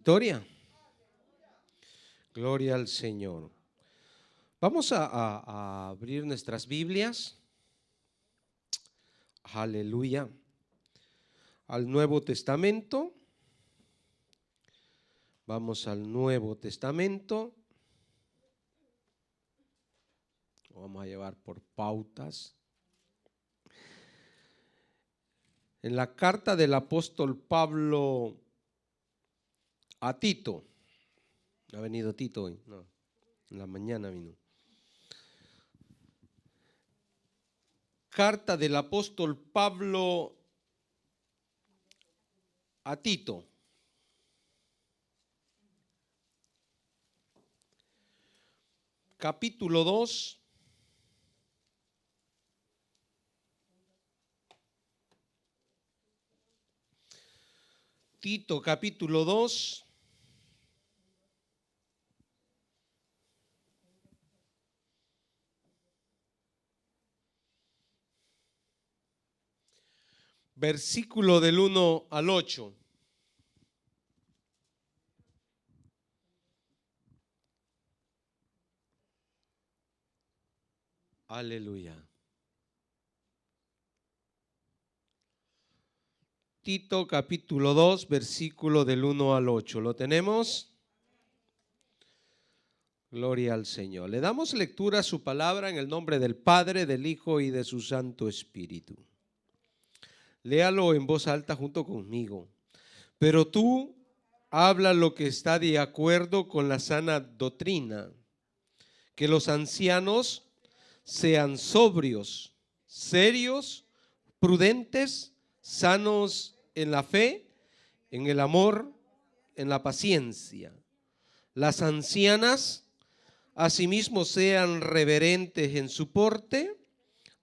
Victoria. Gloria al Señor. Vamos a abrir nuestras Biblias. Aleluya. Al Nuevo Testamento. Vamos al Nuevo Testamento. Lo vamos a llevar por pautas. En la carta del apóstol Pablo a Tito. ¿No ha venido Tito hoy? No, en la mañana vino. Carta del apóstol Pablo a Tito. Capítulo 2. Tito, capítulo 2. Versículo del 1 al 8. Aleluya. Tito capítulo 2, versículo del 1 al 8. ¿Lo tenemos? Gloria al Señor. Le damos lectura a su palabra en el nombre del Padre, del Hijo y de su Santo Espíritu. Léalo en voz alta junto conmigo. Pero tú habla lo que está de acuerdo con la sana doctrina, que los ancianos sean sobrios, serios, prudentes, sanos en la fe, en el amor, en la paciencia. Las ancianas asimismo sean reverentes en su porte,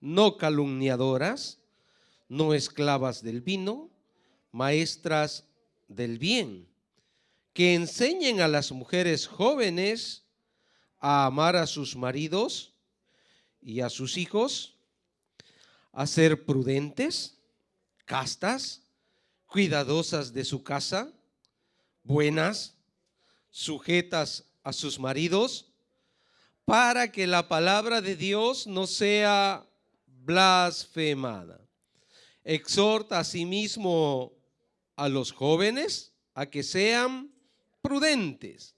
no calumniadoras, no esclavas del vino, maestras del bien, que enseñen a las mujeres jóvenes a amar a sus maridos y a sus hijos, a ser prudentes, castas, cuidadosas de su casa, buenas, sujetas a sus maridos, para que la palabra de Dios no sea blasfemada. Exhorta asimismo a los jóvenes a que sean prudentes,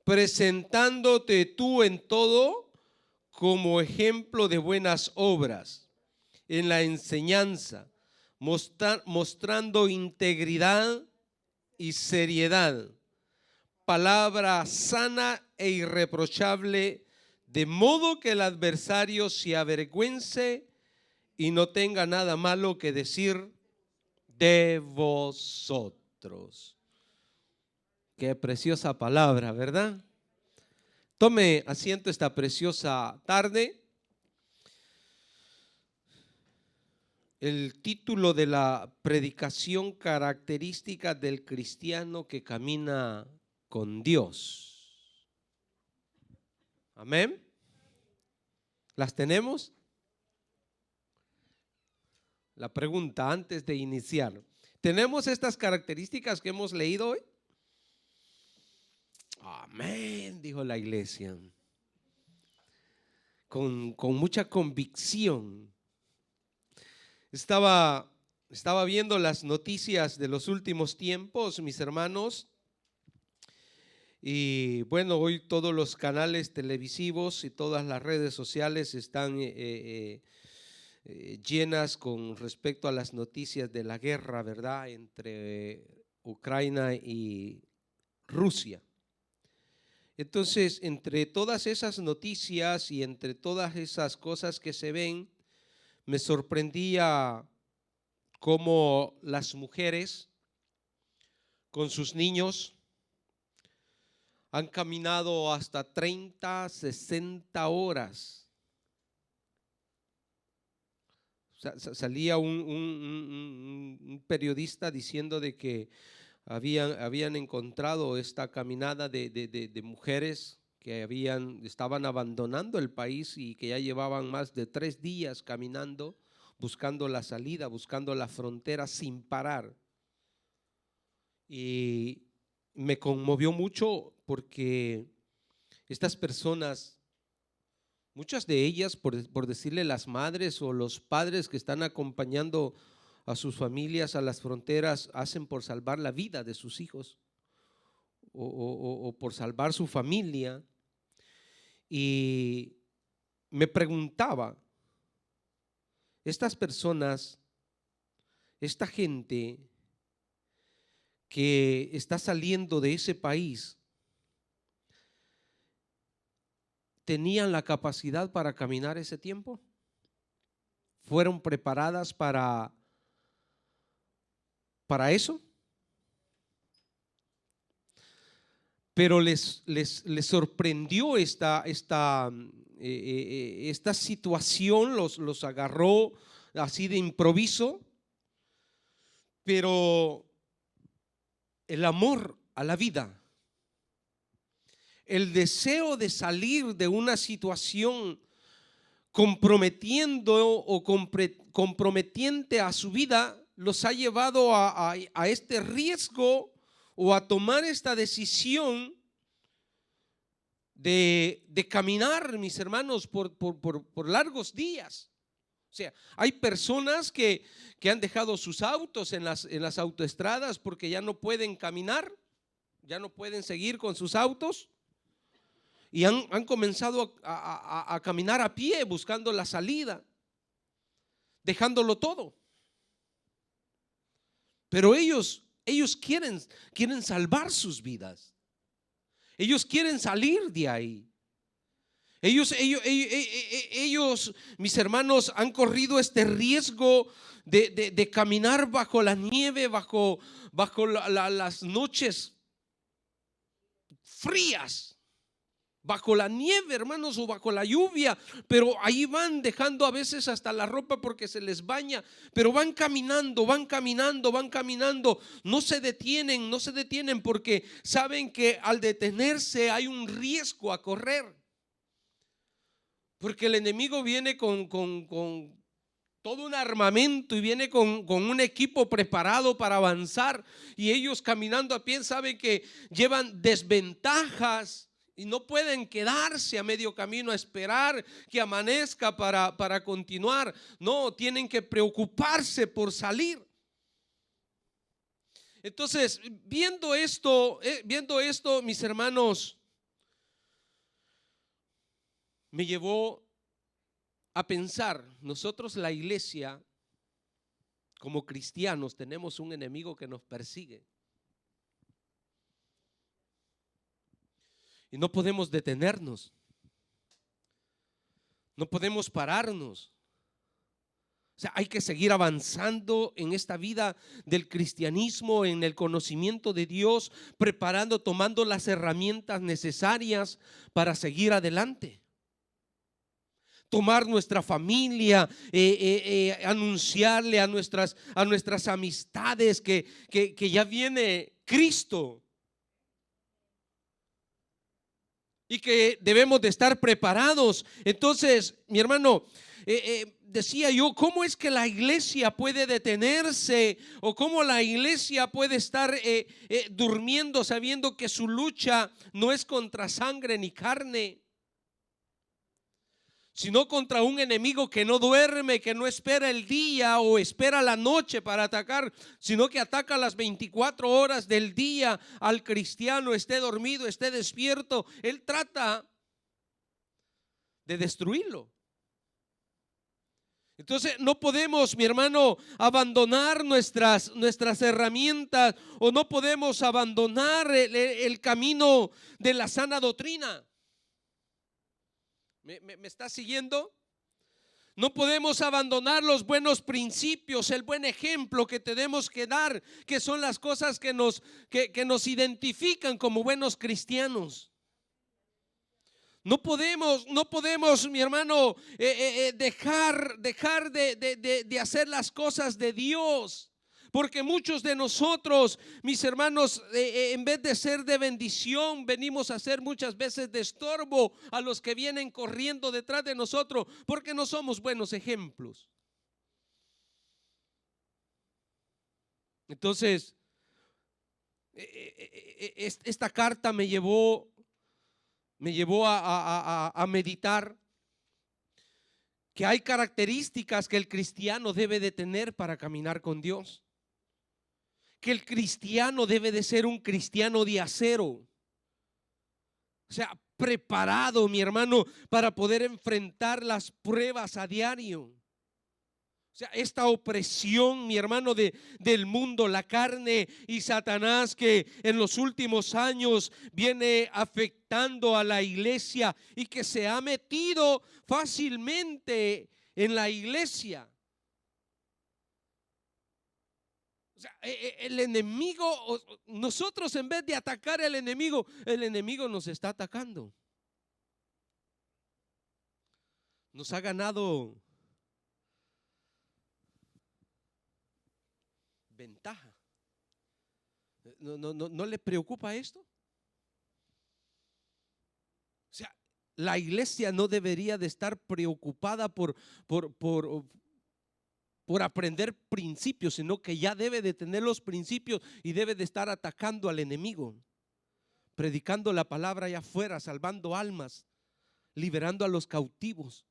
presentándote tú en todo como ejemplo de buenas obras, en la enseñanza, mostrando integridad y seriedad, palabra sana e irreprochable, de modo que el adversario se avergüence y no tenga nada malo que decir de vosotros. Qué preciosa palabra, ¿verdad? Tome asiento esta preciosa tarde. El título de la predicación: característica del cristiano que camina con Dios. Amén. ¿Las tenemos? La pregunta antes de iniciar: ¿tenemos estas características que hemos leído hoy? Amén, dijo la iglesia. Con mucha convicción. Estaba viendo las noticias de los últimos tiempos, mis hermanos, y bueno, hoy todos los canales televisivos y todas las redes sociales están llenas con respecto a las noticias de la guerra, ¿verdad?, entre Ucrania y Rusia. Entonces, entre todas esas noticias y entre todas esas cosas que se ven, me sorprendía cómo las mujeres con sus niños han caminado hasta 30, 60 horas. Salía un periodista diciendo de que habían encontrado esta caminada de mujeres que estaban abandonando el país y que ya llevaban más de 3 días caminando, buscando la salida, buscando la frontera sin parar. Y me conmovió mucho porque estas personas, muchas de ellas, por decirle las madres o los padres que están acompañando a sus familias a las fronteras, hacen por salvar la vida de sus hijos o por salvar su familia. Y me preguntaba, estas personas, esta gente que está saliendo de ese país, ¿tenían la capacidad para caminar ese tiempo? ¿Fueron preparadas para eso? Pero les sorprendió esta situación, los agarró así de improviso, pero el amor a la vida, el deseo de salir de una situación comprometiendo o comprometiente a su vida, los ha llevado a este riesgo o a tomar esta decisión de caminar, mis hermanos, por largos días. O sea, hay personas que han dejado sus autos en las autoestradas porque ya no pueden caminar, ya no pueden seguir con sus autos y han comenzado a caminar a pie buscando la salida, dejándolo todo. Pero ellos quieren salvar sus vidas. Ellos quieren salir de ahí. Ellos, mis hermanos, han corrido este riesgo de caminar bajo la nieve, bajo las noches frías, bajo la nieve, hermanos, o bajo la lluvia, pero ahí van dejando a veces hasta la ropa porque se les baña, pero van caminando, no se detienen porque saben que al detenerse hay un riesgo a correr, porque el enemigo viene con todo un armamento y viene con un equipo preparado para avanzar, y ellos caminando a pie saben que llevan desventajas y no pueden quedarse a medio camino a esperar que amanezca para continuar. No, tienen que preocuparse por salir. Entonces, viendo esto, mis hermanos, me llevó a pensar, nosotros la iglesia, como cristianos, tenemos un enemigo que nos persigue. Y no podemos detenernos. No podemos pararnos. O sea, hay que seguir avanzando en esta vida del cristianismo, en el conocimiento de Dios, preparando, tomando las herramientas necesarias para seguir adelante. Tomar nuestra familia, anunciarle a nuestras amistades que ya viene Cristo y que debemos de estar preparados. Entonces, mi hermano, decía yo, ¿cómo es que la iglesia puede detenerse o cómo la iglesia puede estar durmiendo sabiendo que su lucha no es contra sangre ni carne, sino contra un enemigo que no duerme, que no espera el día o espera la noche para atacar, sino que ataca las 24 horas del día al cristiano, esté dormido, esté despierto? Él trata de destruirlo. Entonces no podemos, mi hermano, abandonar nuestras herramientas, o no podemos abandonar el camino de la sana doctrina. ¿Me está siguiendo? No podemos abandonar los buenos principios, el buen ejemplo que tenemos que dar, que son las cosas que nos identifican como buenos cristianos. No podemos, mi hermano, dejar de hacer las cosas de Dios. Porque muchos de nosotros, mis hermanos, en vez de ser de bendición, venimos a ser muchas veces de estorbo a los que vienen corriendo detrás de nosotros, porque no somos buenos ejemplos. Entonces, Esta carta me llevó a meditar que hay características que el cristiano debe de tener para caminar con Dios. Que el cristiano debe de ser un cristiano de acero. O sea, preparado, mi hermano, para poder enfrentar las pruebas a diario. O sea, esta opresión, mi hermano, del mundo, la carne y Satanás, que en los últimos años viene afectando a la iglesia y que se ha metido fácilmente en la iglesia. O sea, el enemigo, nosotros en vez de atacar al enemigo, el enemigo nos está atacando. Nos ha ganado ventaja. ¿No le preocupa esto? O sea, la iglesia no debería de estar preocupada por aprender principios, sino que ya debe de tener los principios y debe de estar atacando al enemigo, predicando la palabra allá afuera, salvando almas, liberando a los cautivos.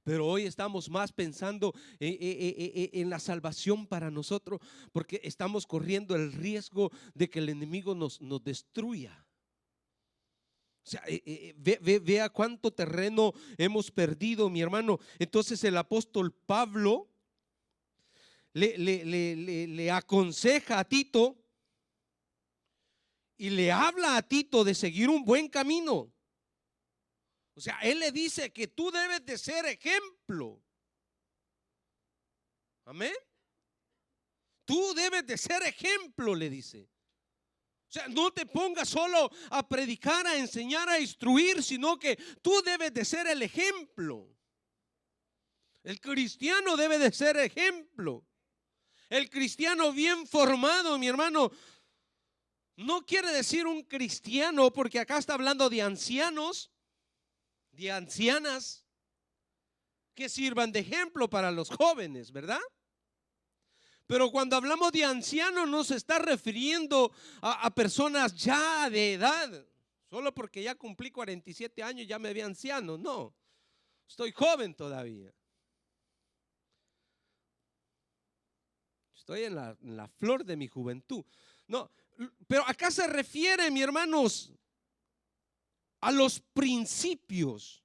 Pero hoy estamos más pensando en la salvación para nosotros, porque estamos corriendo el riesgo de que el enemigo nos destruya. O sea, vea cuánto terreno hemos perdido, mi hermano. Entonces el apóstol Pablo le aconseja a Tito y le habla a Tito de seguir un buen camino. O sea, él le dice que tú debes de ser ejemplo. Amén. Tú debes de ser ejemplo, le dice. O sea, no te pongas solo a predicar, a enseñar, a instruir, sino que tú debes de ser el ejemplo. El cristiano debe de ser ejemplo. El cristiano bien formado, mi hermano, no quiere decir un cristiano, porque acá está hablando de ancianos, de ancianas que sirvan de ejemplo para los jóvenes, ¿verdad? Pero cuando hablamos de ancianos no se está refiriendo a personas ya de edad. Solo porque ya cumplí 47 años ya me vi anciano. No, estoy joven todavía. Estoy en la flor de mi juventud. No, pero acá se refiere, mi hermanos, a los principios,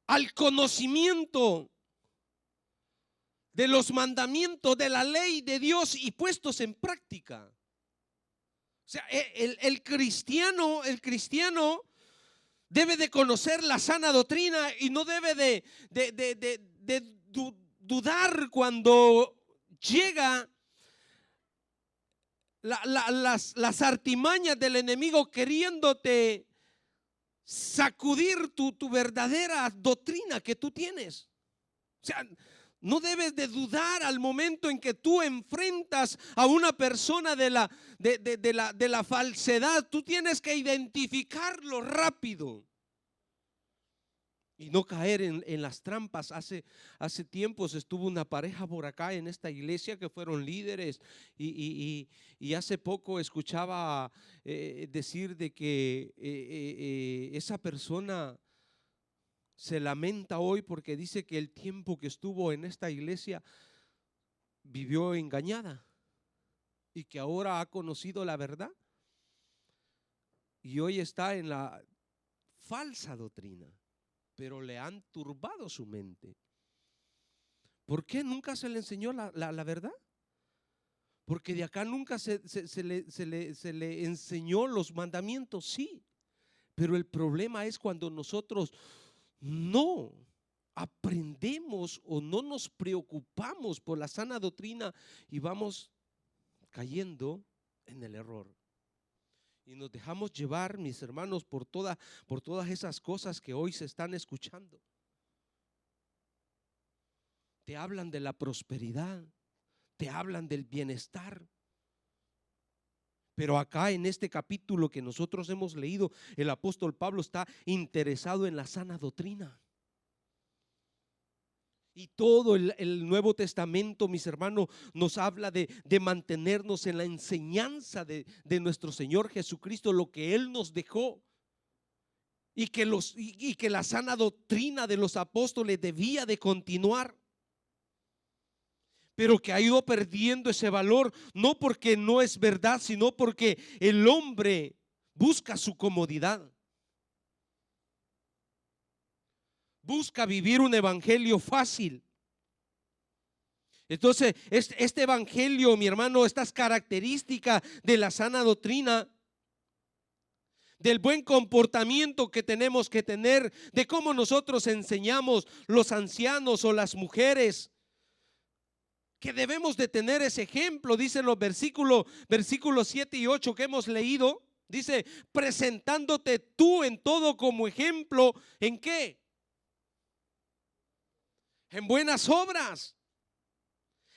al conocimiento de los mandamientos de la ley de Dios y puestos en práctica. O sea, el cristiano debe de conocer la sana doctrina y no debe de dudar cuando llega las artimañas del enemigo queriéndote sacudir tu verdadera doctrina que tú tienes. O sea, no debes de dudar al momento en que tú enfrentas a una persona de la falsedad. Tú tienes que identificarlo rápido y no caer en las trampas. Hace tiempos estuvo una pareja por acá en esta iglesia que fueron líderes y hace poco escuchaba decir de que esa persona se lamenta hoy porque dice que el tiempo que estuvo en esta iglesia vivió engañada y que ahora ha conocido la verdad y hoy está en la falsa doctrina, pero le han turbado su mente. ¿Por qué nunca se le enseñó la verdad? Porque de acá nunca se le enseñó los mandamientos, sí, pero el problema es cuando nosotros no aprendemos o no nos preocupamos por la sana doctrina y vamos cayendo en el error. Y nos dejamos llevar, mis hermanos, por todas esas cosas que hoy se están escuchando. Te hablan de la prosperidad, te hablan del bienestar. Pero acá en este capítulo que nosotros hemos leído, el apóstol Pablo está interesado en la sana doctrina. Y todo el Nuevo Testamento, mis hermanos, nos habla de mantenernos en la enseñanza de nuestro Señor Jesucristo, lo que Él nos dejó. Y que la sana doctrina de los apóstoles debía de continuar, pero que ha ido perdiendo ese valor, no porque no es verdad, sino porque el hombre busca su comodidad, busca vivir un evangelio fácil. Entonces, este evangelio, mi hermano, estas características de la sana doctrina, del buen comportamiento que tenemos que tener, de cómo nosotros enseñamos los ancianos o las mujeres, que debemos de tener ese ejemplo. Dicen los versículos 7 y 8 que hemos leído, dice, presentándote tú en todo como ejemplo, ¿en qué? En buenas obras,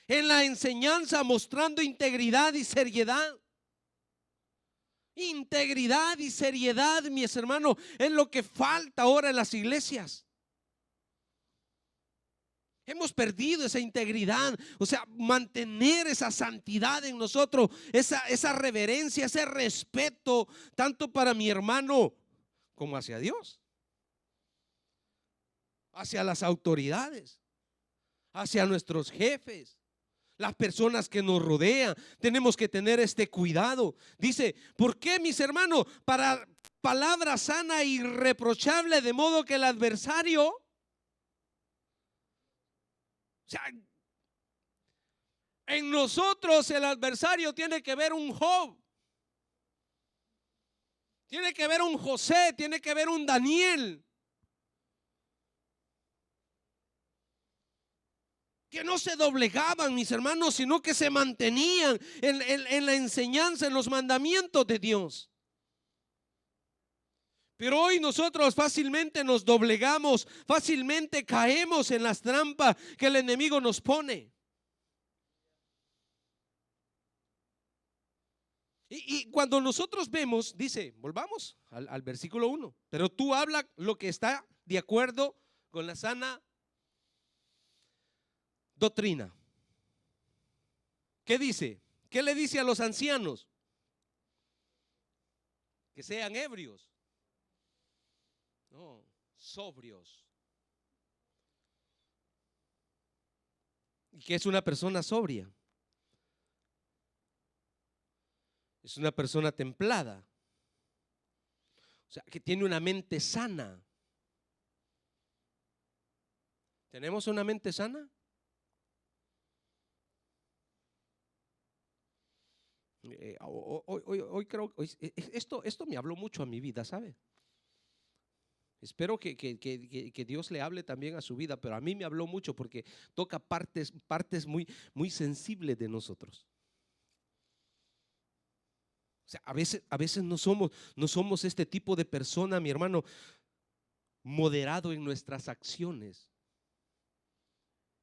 en la enseñanza, mostrando integridad y seriedad. Integridad y seriedad, mis hermanos, es lo que falta ahora en las iglesias. Hemos perdido esa integridad, o sea, mantener esa santidad en nosotros, esa reverencia, ese respeto, tanto para mi hermano como hacia Dios, hacia las autoridades, hacia nuestros jefes, las personas que nos rodean. Tenemos que tener este cuidado. Dice, ¿por qué, mis hermanos? Para palabra sana e irreprochable, de modo que el adversario, o sea, en nosotros el adversario tiene que ver un Job, tiene que ver un José, tiene que ver un Daniel, que no se doblegaban, mis hermanos, sino que se mantenían en la enseñanza, en los mandamientos de Dios. Pero hoy nosotros fácilmente nos doblegamos, fácilmente caemos en las trampas que el enemigo nos pone. Y cuando nosotros vemos, dice, volvamos al versículo 1, pero tú habla lo que está de acuerdo con la sana doctrina. ¿Qué dice? ¿Qué le dice a los ancianos? Que sean ebrios. No, sobrios. ¿Y qué es una persona sobria? Es una persona templada, o sea, que tiene una mente sana. ¿Tenemos una mente sana? Hoy creo, esto me habló mucho a mi vida, ¿sabe? Espero que Dios le hable también a su vida, pero a mí me habló mucho porque toca partes muy sensibles de nosotros. O sea, a veces no somos este tipo de persona, mi hermano, moderado en nuestras acciones.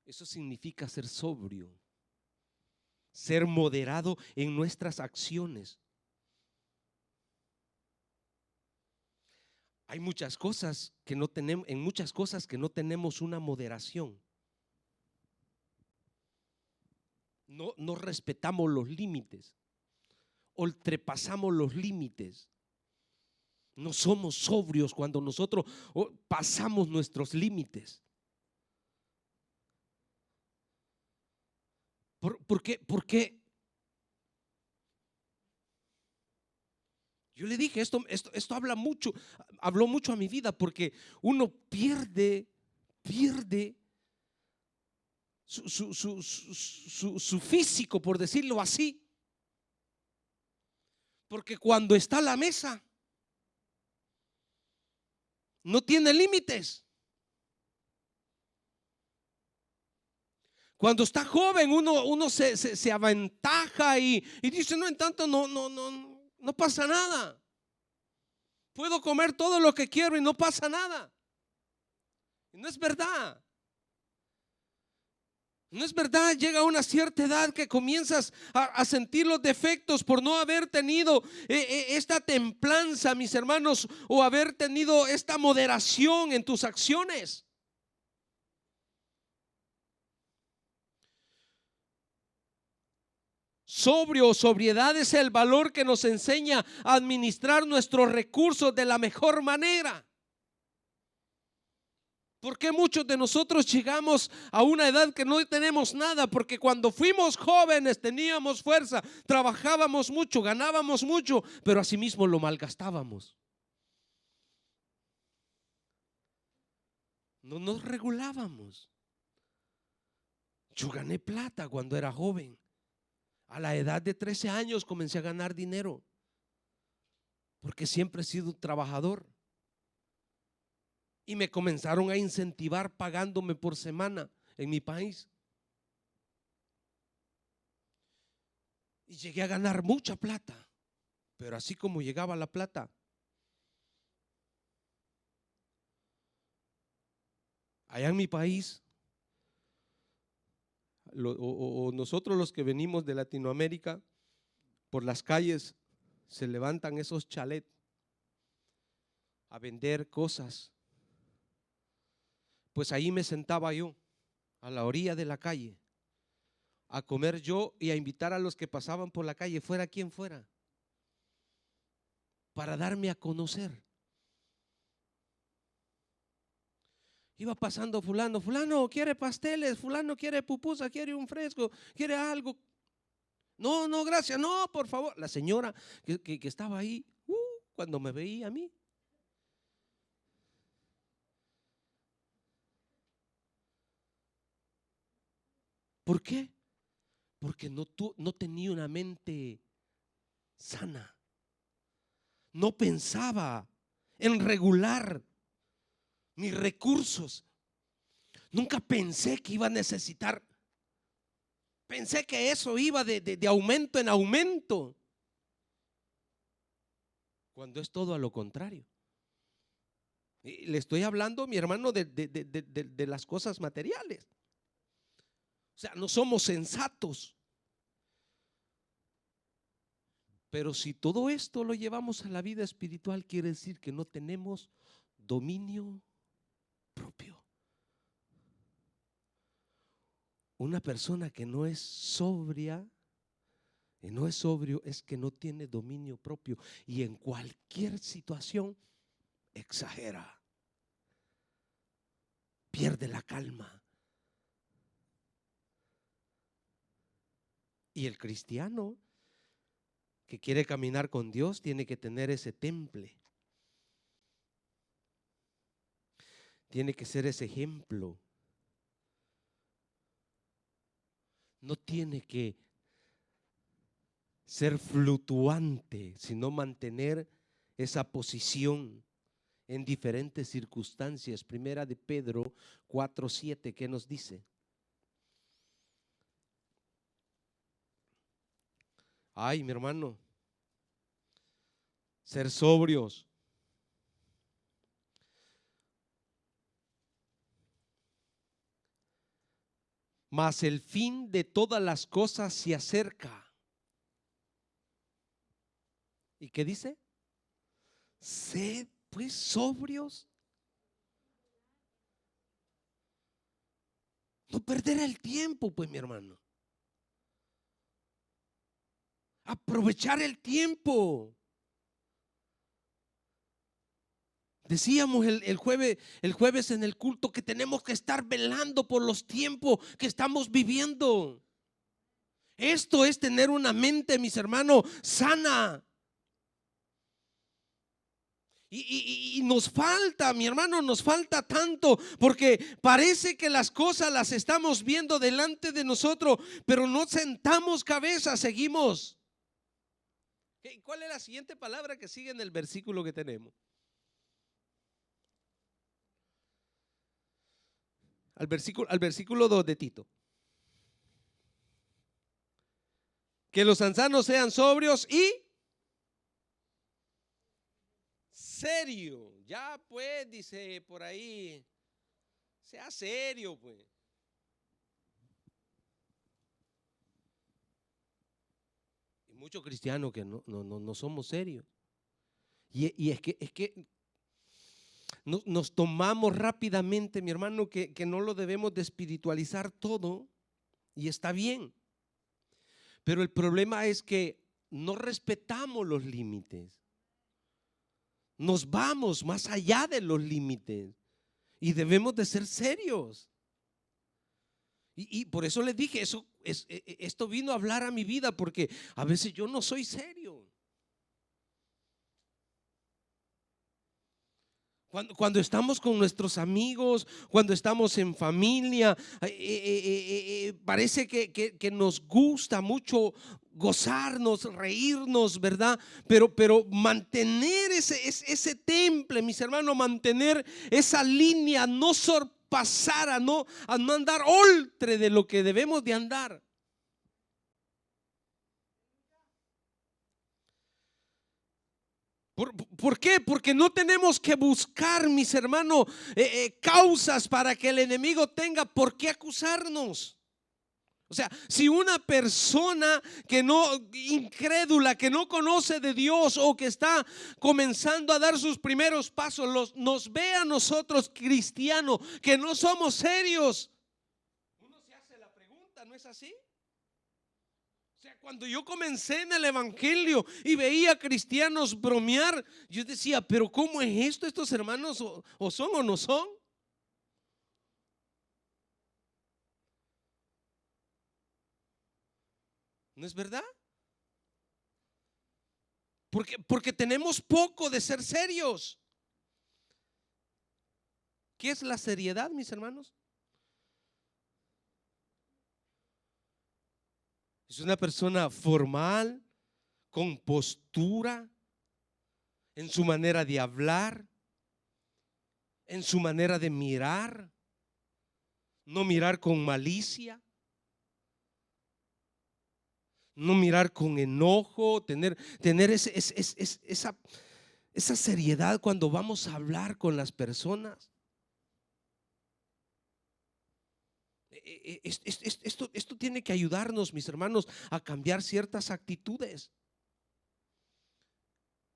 Eso significa ser sobrio, ser moderado en nuestras acciones. Hay muchas cosas que no tenemos, en muchas cosas que no tenemos una moderación. No respetamos los límites, ultrapasamos los límites. No somos sobrios cuando nosotros pasamos nuestros límites. ¿Por qué? Porque yo le dije, esto habló mucho a mi vida, porque uno pierde su físico, por decirlo así. Porque cuando está a la mesa, no tiene límites. Cuando está joven, uno se aventaja y dice, no, en tanto no pasa nada. Puedo comer todo lo que quiero y no pasa nada. Y no es verdad. No es verdad. Llega una cierta edad que comienzas a sentir los defectos por no haber tenido esta templanza, mis hermanos, o haber tenido esta moderación en tus acciones. sobrio o sobriedad es el valor que nos enseña a administrar nuestros recursos de la mejor manera. ¿Por qué muchos de nosotros llegamos a una edad que no tenemos nada? Porque cuando fuimos jóvenes teníamos fuerza, trabajábamos mucho, ganábamos mucho, pero asimismo lo malgastábamos. No nos regulábamos. Yo gané plata cuando era joven. A la edad de 13 años comencé a ganar dinero, porque siempre he sido un trabajador. Y me comenzaron a incentivar pagándome por semana en mi país. Y llegué a ganar mucha plata. Pero así como llegaba la plata, allá en mi país, nosotros los que venimos de Latinoamérica, por las calles se levantan esos chalets a vender cosas. Pues ahí me sentaba yo, a la orilla de la calle, a comer yo y a invitar a los que pasaban por la calle, fuera quien fuera, para darme a conocer. Iba pasando fulano, fulano quiere pasteles, fulano quiere pupusa, quiere un fresco, quiere algo. No, no, gracias, no, por favor. La señora que estaba ahí, cuando me veía a mí, ¿por qué? Porque no tenía una mente sana. No pensaba en regular mis recursos. Nunca pensé que iba a necesitar. Pensé que eso iba de aumento en aumento, cuando es todo a lo contrario. Y le estoy hablando, mi hermano, de las cosas materiales. O sea, no somos sensatos. Pero si todo esto lo llevamos a la vida espiritual, quiere decir que no tenemos dominio propio. Una persona que no es sobria y no es sobrio es que no tiene dominio propio, y en cualquier situación exagera, pierde la calma. Y el cristiano que quiere caminar con Dios tiene que tener ese temple, tiene que ser ese ejemplo. No tiene que ser fluctuante, sino mantener esa posición en diferentes circunstancias. Primera de Pedro 4:7, ¿qué nos dice? Ay, mi hermano, ser sobrios. Mas el fin de todas las cosas se acerca. ¿Y qué dice? Sed pues sobrios. No perder el tiempo, pues, mi hermano. Aprovechar el tiempo. Decíamos el jueves en el culto que tenemos que estar velando por los tiempos que estamos viviendo. Esto es tener una mente, mis hermanos, sana. Y nos falta, mi hermano, nos falta tanto, porque parece que las cosas las estamos viendo delante de nosotros, pero no sentamos cabeza, seguimos. ¿Cuál es la siguiente palabra que sigue en el versículo que tenemos? Al versículo 2 de Tito. Que los ancianos sean sobrios y serio. Ya pues, dice por ahí, sea serio pues. Y muchos cristianos que no somos serios. Y es que nos tomamos rápidamente, mi hermano, que no lo debemos de espiritualizar todo, y está bien. Pero el problema es que no respetamos los límites. Nos vamos más allá de los límites y debemos de ser serios. Y por eso les dije, esto vino a hablar a mi vida, porque a veces yo no soy serio. Cuando estamos con nuestros amigos, cuando estamos en familia, parece que nos gusta mucho gozarnos, reírnos, ¿verdad? Pero mantener ese temple, mis hermanos, mantener esa línea, no sorpasar, a no andar oltre de lo que debemos de andar. ¿Por qué? Porque no tenemos que buscar, mis hermanos, causas para que el enemigo tenga por qué acusarnos. O sea, si una persona que no, incrédula, que no conoce de Dios o que está comenzando a dar sus primeros pasos, nos ve a nosotros cristianos que no somos serios, uno se hace la pregunta, ¿no es así? O sea, cuando yo comencé en el evangelio y veía cristianos bromear, yo decía, pero ¿cómo es esto? ¿Estos hermanos o son o no son? ¿No es verdad? Porque tenemos poco de ser serios. ¿Qué es la seriedad, mis hermanos? Es una persona formal, con postura, en su manera de hablar, en su manera de mirar, no mirar con malicia, no mirar con enojo, tener esa seriedad cuando vamos a hablar con las personas. Esto tiene que ayudarnos, mis hermanos, a cambiar ciertas actitudes.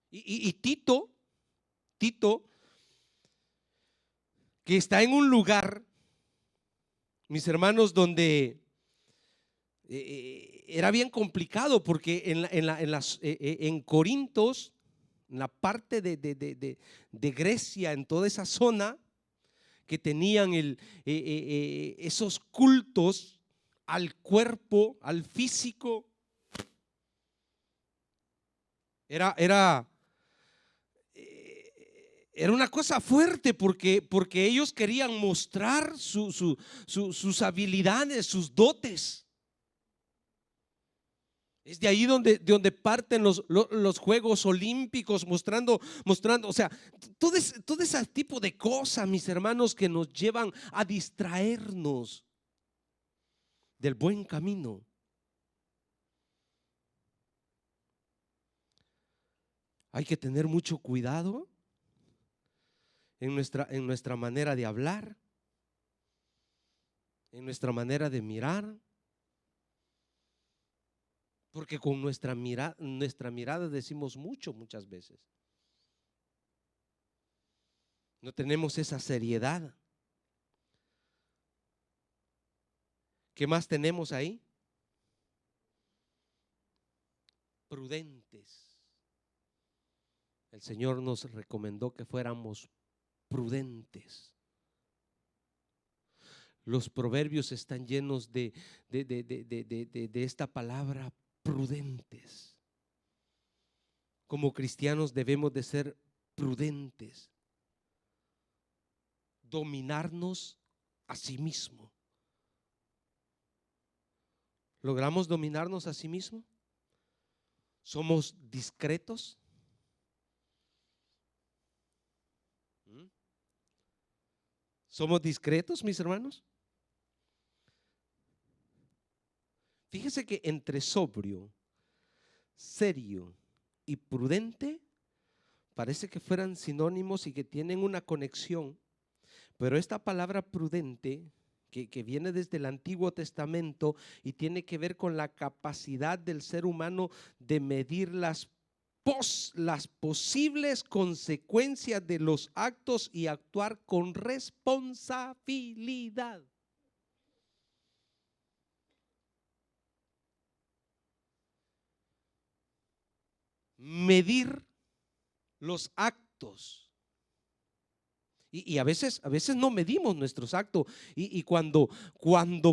Y Tito, que está en un lugar, mis hermanos, donde era bien complicado, porque en Corintos, en la parte de Grecia, en toda esa zona, que tenían esos cultos al cuerpo, al físico, era una cosa fuerte, porque ellos querían mostrar sus habilidades, sus dotes. Es de ahí donde parten los Juegos Olímpicos, mostrando, o sea, todo ese tipo de cosas, mis hermanos, que nos llevan a distraernos del buen camino. Hay que tener mucho cuidado en nuestra manera de hablar, en nuestra manera de mirar, porque con nuestra mirada decimos muchas veces. No tenemos esa seriedad. ¿Qué más tenemos ahí? Prudentes. El Señor nos recomendó que fuéramos prudentes. Los proverbios están llenos de esta palabra, prudentes. Como cristianos debemos de ser prudentes, dominarnos a sí mismo. ¿Logramos dominarnos a sí mismo? ¿Somos discretos? ¿Somos discretos, mis hermanos? Fíjese que entre sobrio, serio y prudente parece que fueran sinónimos y que tienen una conexión, pero esta palabra prudente, que viene desde el Antiguo Testamento y tiene que ver con la capacidad del ser humano de medir las posibles consecuencias de los actos y actuar con responsabilidad. medir los actos. Y a veces no medimos nuestros actos. Y cuando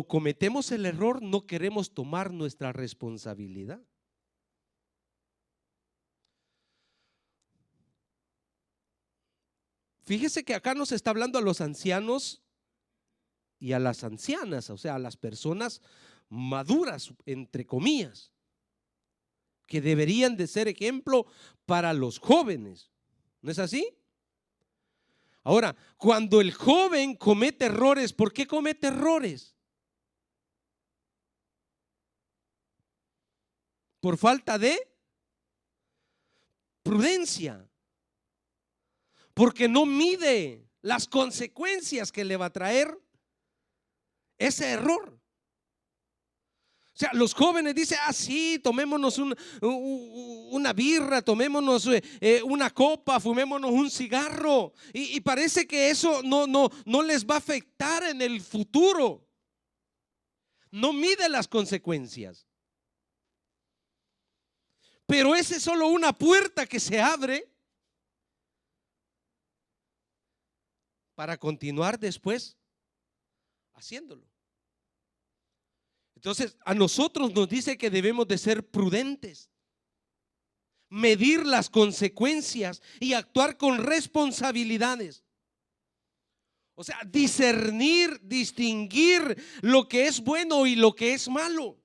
cometemos el error, no queremos tomar nuestra responsabilidad. Fíjese que acá nos está hablando a los ancianos y a las ancianas, o sea, a las personas maduras, entre comillas, que deberían de ser ejemplo para los jóvenes. ¿No es así? Ahora, cuando el joven comete errores, ¿por qué comete errores? Por falta de prudencia, porque no mide las consecuencias que le va a traer ese error. O sea, los jóvenes dicen, sí, tomémonos una birra, tomémonos una copa, fumémonos un cigarro. Y parece que eso no les va a afectar en el futuro. No mide las consecuencias. Pero esa es solo una puerta que se abre para continuar después haciéndolo. Entonces, a nosotros nos dice que debemos de ser prudentes, medir las consecuencias y actuar con responsabilidades. O sea, discernir, distinguir lo que es bueno y lo que es malo.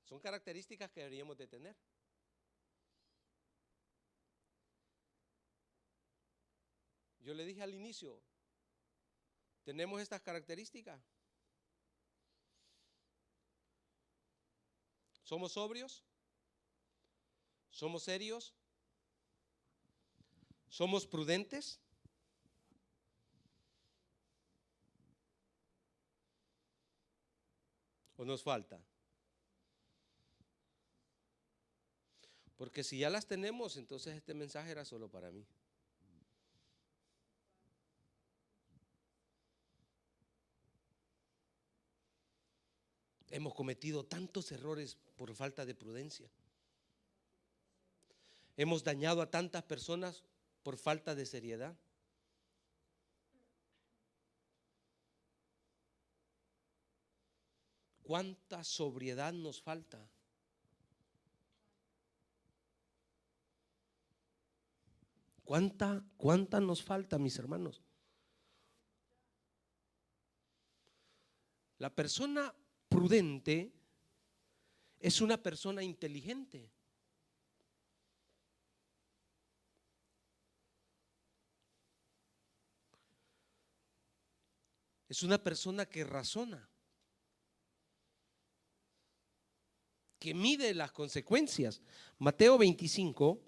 Son características que deberíamos de tener. Yo le dije al inicio, tenemos estas características. ¿Somos sobrios? ¿Somos serios? ¿Somos prudentes? ¿O nos falta? Porque si ya las tenemos, entonces este mensaje era solo para mí. Hemos cometido tantos errores por falta de prudencia. Hemos dañado a tantas personas por falta de seriedad. ¿Cuánta sobriedad nos falta? ¿Cuánta nos falta, mis hermanos? La persona prudente es una persona inteligente. Es una persona que razona, que mide las consecuencias. Mateo 25,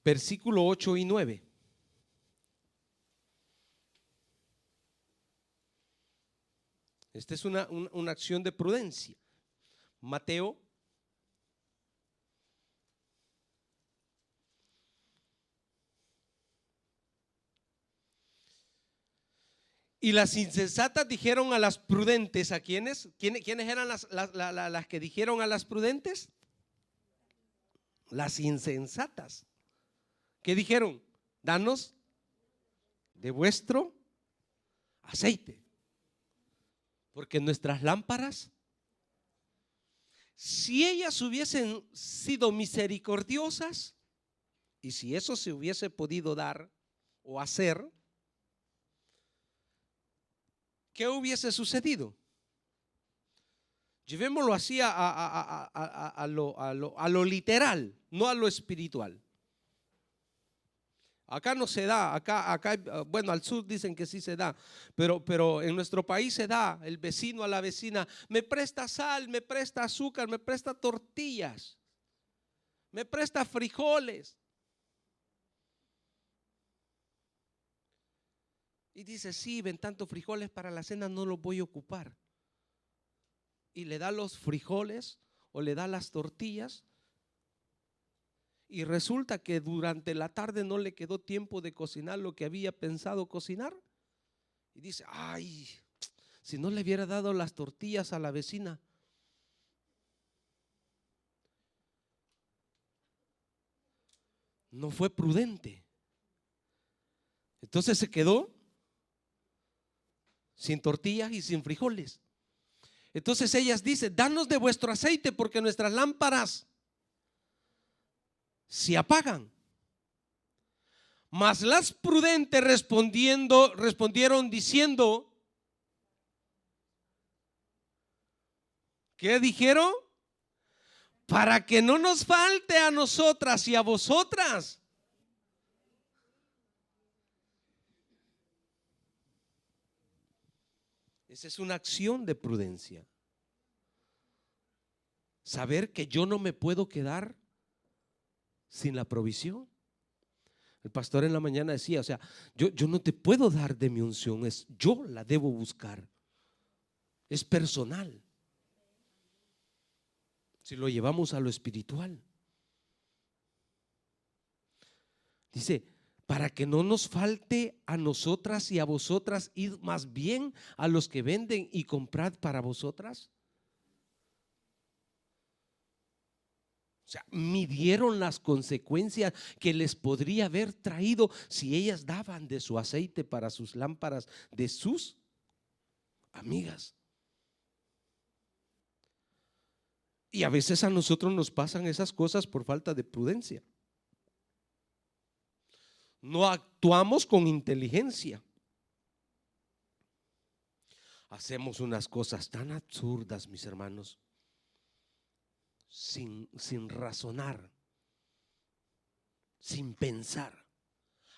versículo 8 y 9. Esta es una acción de prudencia. Mateo y las insensatas dijeron a las prudentes. ¿A quiénes? ¿Quiénes eran las que dijeron a las prudentes? Las insensatas. ¿Qué dijeron? Danos de vuestro aceite, porque nuestras lámparas, si ellas hubiesen sido misericordiosas y si eso se hubiese podido dar o hacer, ¿qué hubiese sucedido? Llevémoslo así a lo literal, no a lo espiritual. Acá no se da, acá, bueno, al sur dicen que sí se da, pero en nuestro país se da. El vecino a la vecina, me presta sal, me presta azúcar, me presta tortillas, me presta frijoles. Y dice, sí, ven tantos frijoles para la cena, no los voy a ocupar. Y le da los frijoles o le da las tortillas. Y resulta que durante la tarde no le quedó tiempo de cocinar lo que había pensado cocinar. y dice, ay, si no le hubiera dado las tortillas a la vecina. No fue prudente. Entonces se quedó sin tortillas y sin frijoles. Entonces ellas dicen, danos de vuestro aceite porque nuestras lámparas se apagan. Mas las prudentes respondieron diciendo, ¿qué dijeron? Para que no nos falte a nosotras y a vosotras. Esa es una acción de prudencia. Saber que yo no me puedo quedar sin la provisión. El pastor en la mañana decía, o sea, yo no te puedo dar de mi unción, yo la debo buscar. Es personal. Si lo llevamos a lo espiritual. Dice, para que no nos falte a nosotras y a vosotras, id más bien a los que venden y comprad para vosotras. O sea, midieron las consecuencias que les podría haber traído si ellas daban de su aceite para sus lámparas de sus amigas. Y a veces a nosotros nos pasan esas cosas por falta de prudencia. No actuamos con inteligencia. Hacemos unas cosas tan absurdas, mis hermanos, sin razonar, sin pensar.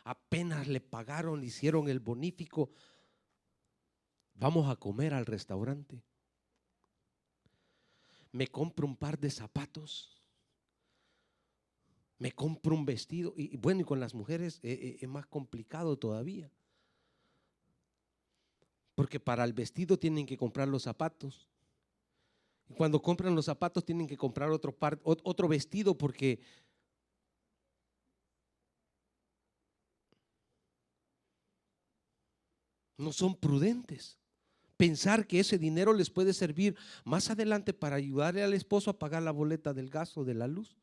Apenas le pagaron, le hicieron el bonífico, vamos a comer al restaurante. Me compro un par de zapatos, me compro un vestido. Y bueno, y con las mujeres es más complicado todavía, porque para el vestido tienen que comprar los zapatos. Y cuando compran los zapatos tienen que comprar otro vestido, porque no son prudentes. Pensar que ese dinero les puede servir más adelante para ayudarle al esposo a pagar la boleta del gas o de la luz.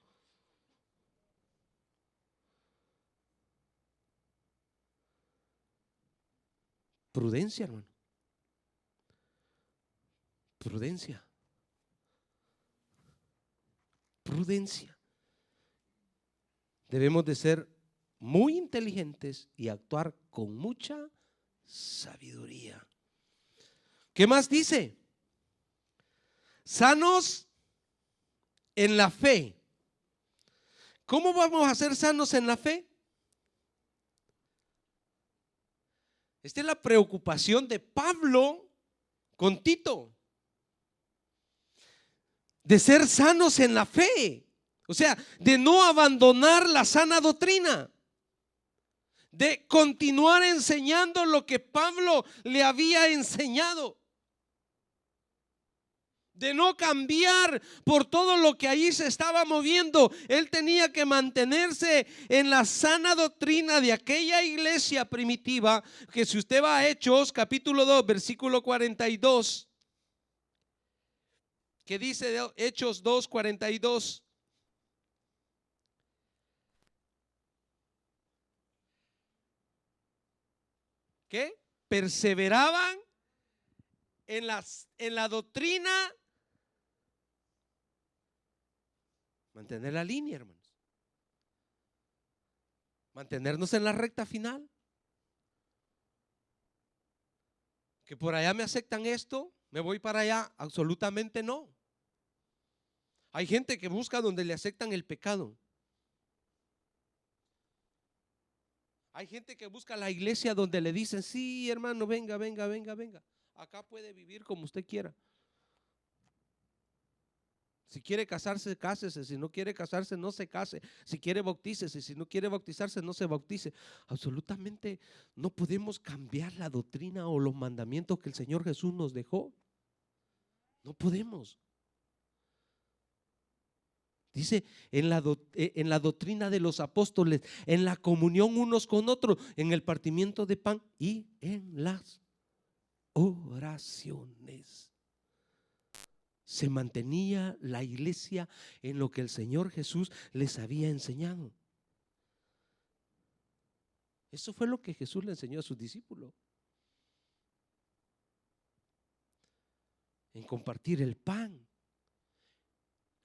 Prudencia, hermano. Prudencia. Prudencia. Debemos de ser muy inteligentes y actuar con mucha sabiduría. ¿Qué más dice? Sanos en la fe. ¿Cómo vamos a ser sanos en la fe? Esta es la preocupación de Pablo con Tito, de ser sanos en la fe, o sea, de no abandonar la sana doctrina, de continuar enseñando lo que Pablo le había enseñado, de no cambiar por todo lo que allí se estaba moviendo. Él tenía que mantenerse en la sana doctrina de aquella iglesia primitiva, que si usted va a Hechos capítulo 2 versículo 42, que dice Hechos 2:42, que perseveraban en la doctrina. Mantener la línea, hermanos. Mantenernos en la recta final. Que por allá me aceptan esto, me voy para allá. Absolutamente no. Hay gente que busca donde le aceptan el pecado. Hay gente que busca la iglesia donde le dicen, sí, hermano, venga, venga, venga, venga. Acá puede vivir como usted quiera. Si quiere casarse, cásese. Si no quiere casarse, no se case. Si quiere, bautícese. Si no quiere bautizarse, no se bautice. Absolutamente no podemos cambiar la doctrina o los mandamientos que el Señor Jesús nos dejó. No podemos. Dice en la doctrina de los apóstoles, en la comunión unos con otros, en el partimiento de pan y en las oraciones. Se mantenía la iglesia en lo que el Señor Jesús les había enseñado. Eso fue lo que Jesús le enseñó a sus discípulos. En compartir el pan.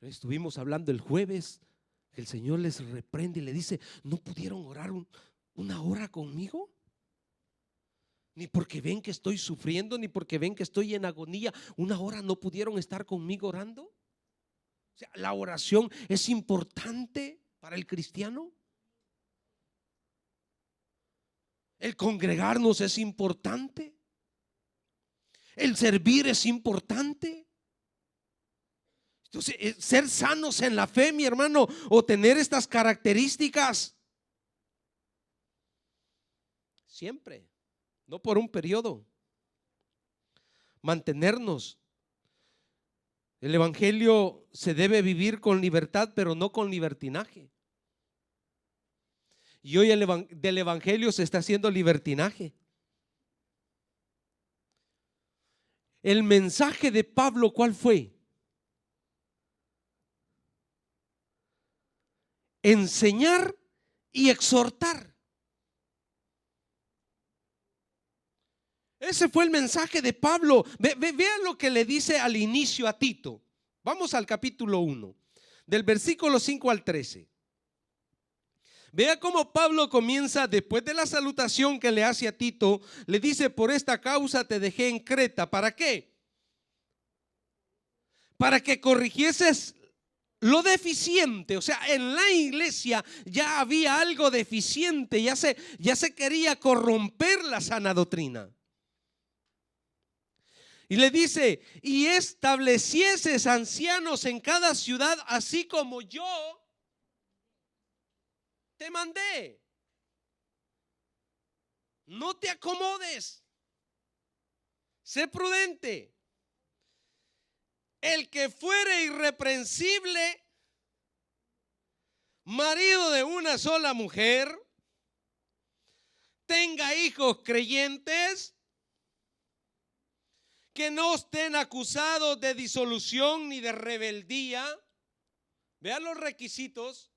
Estuvimos hablando el jueves, que el Señor les reprende y le dice: ¿no pudieron orar una hora conmigo? Ni porque ven que estoy sufriendo, ni porque ven que estoy en agonía, una hora no pudieron estar conmigo orando. O sea, la oración es importante para el cristiano. El congregarnos es importante. El servir es importante. Entonces, ser sanos en la fe, mi hermano, o tener estas características siempre, no por un periodo. Mantenernos. El evangelio se debe vivir con libertad, pero no con libertinaje. Y hoy del evangelio se está haciendo libertinaje. El mensaje de Pablo, ¿cuál fue? Enseñar y exhortar. Ese fue el mensaje de Pablo. Vean lo que le dice al inicio a Tito. Vamos al capítulo 1, del versículo 5 al 13. Vea cómo Pablo comienza después de la salutación que le hace a Tito. Le dice: por esta causa te dejé en Creta. ¿Para qué? Para que corrigieses lo deficiente. O sea, en la iglesia ya había algo deficiente, ya se quería corromper la sana doctrina. Y le dice: y establecieses ancianos en cada ciudad, así como yo te mandé. No te acomodes, sé prudente. El que fuere irreprensible, marido de una sola mujer, tenga hijos creyentes, que no estén acusados de disolución ni de rebeldía. Vean los requisitos.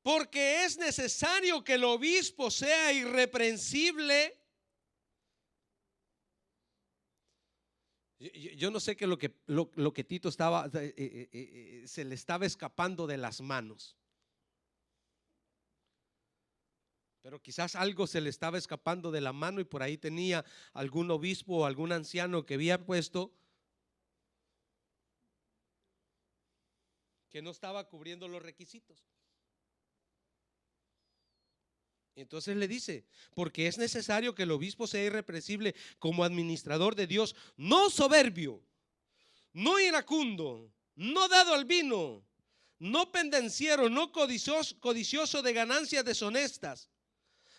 Porque es necesario que el obispo sea irreprensible. Yo no sé qué lo que Tito estaba, se le estaba escapando de las manos. Pero quizás algo se le estaba escapando de la mano y por ahí tenía algún obispo o algún anciano que había puesto que no estaba cubriendo los requisitos. Entonces le dice: porque es necesario que el obispo sea irreprensible como administrador de Dios, no soberbio, no iracundo, no dado al vino, no pendenciero, no codicioso de ganancias deshonestas,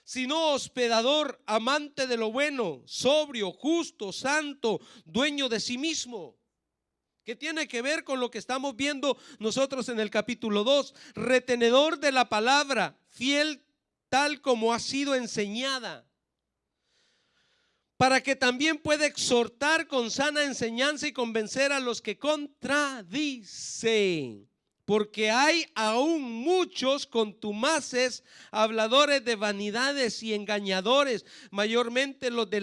sino hospedador, amante de lo bueno, sobrio, justo, santo, dueño de sí mismo. ¿Qué tiene que ver con lo que estamos viendo nosotros en el capítulo 2? Retenedor de la palabra, fiel tal como ha sido enseñada, para que también pueda exhortar con sana enseñanza y convencer a los que contradicen. Porque hay aún muchos contumaces, habladores de vanidades y engañadores, mayormente los de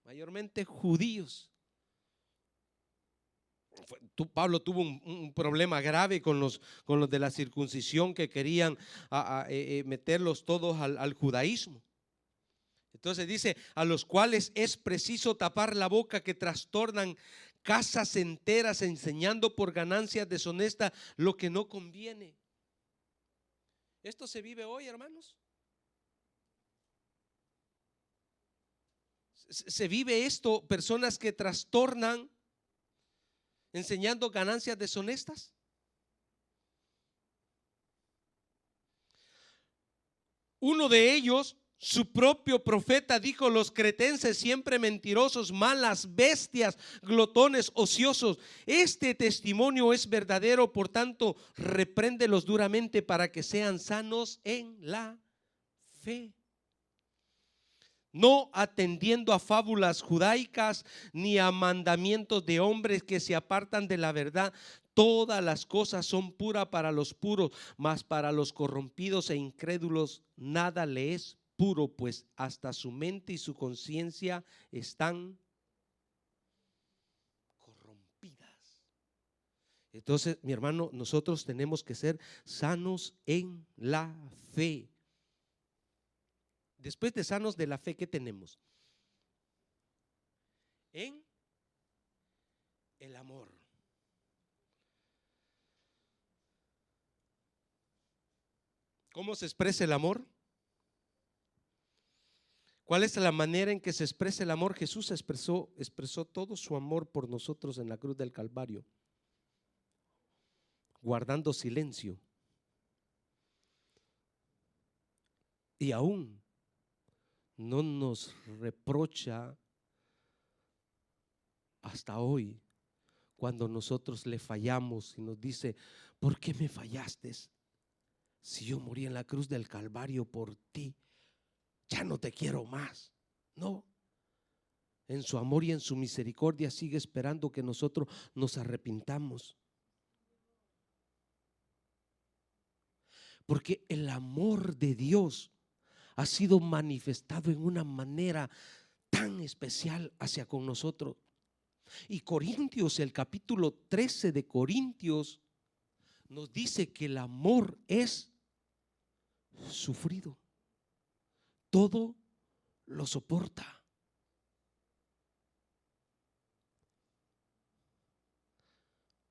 mayormente judíos. Pablo tuvo un problema grave con los de la circuncisión, que querían meterlos todos al judaísmo. Entonces dice: a los cuales es preciso tapar la boca, que trastornan casas enteras, enseñando por ganancias deshonestas lo que no conviene. Esto se vive hoy, hermanos. Se vive esto, personas que trastornan enseñando ganancias deshonestas. Uno de ellos, Su propio profeta dijo: los cretenses siempre mentirosos, malas bestias, glotones, ociosos. Este testimonio es verdadero, por tanto, repréndelos duramente para que sean sanos en la fe, no atendiendo a fábulas judaicas ni a mandamientos de hombres que se apartan de la verdad. Todas las cosas son puras para los puros, mas para los corrompidos e incrédulos nada le es puro, pues hasta su mente y su conciencia están corrompidas. Entonces, mi hermano, nosotros tenemos que ser sanos en la fe. Después de sanos de la fe, ¿qué tenemos? En el amor. ¿Cómo se expresa el amor? ¿Cuál es la manera en que se expresa el amor? Jesús expresó todo su amor por nosotros en la cruz del Calvario, guardando silencio. Y aún no nos reprocha hasta hoy cuando nosotros le fallamos y nos dice: ¿por qué me fallaste? Si yo morí en la cruz del Calvario por ti, ya no te quiero más. No, en su amor y en su misericordia sigue esperando que nosotros nos arrepintamos, porque el amor de Dios ha sido manifestado en una manera tan especial hacia con nosotros. Y Corintios, el capítulo 13 de Corintios nos dice que el amor es sufrido, todo lo soporta.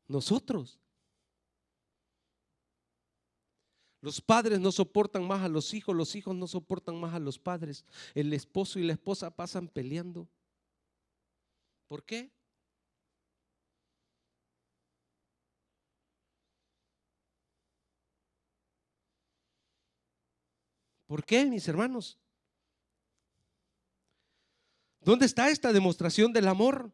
Nosotros, los padres no soportan más a los hijos no soportan más a los padres, el esposo y la esposa pasan peleando. ¿Por qué? ¿Por qué, mis hermanos? ¿Dónde está esta demostración del amor?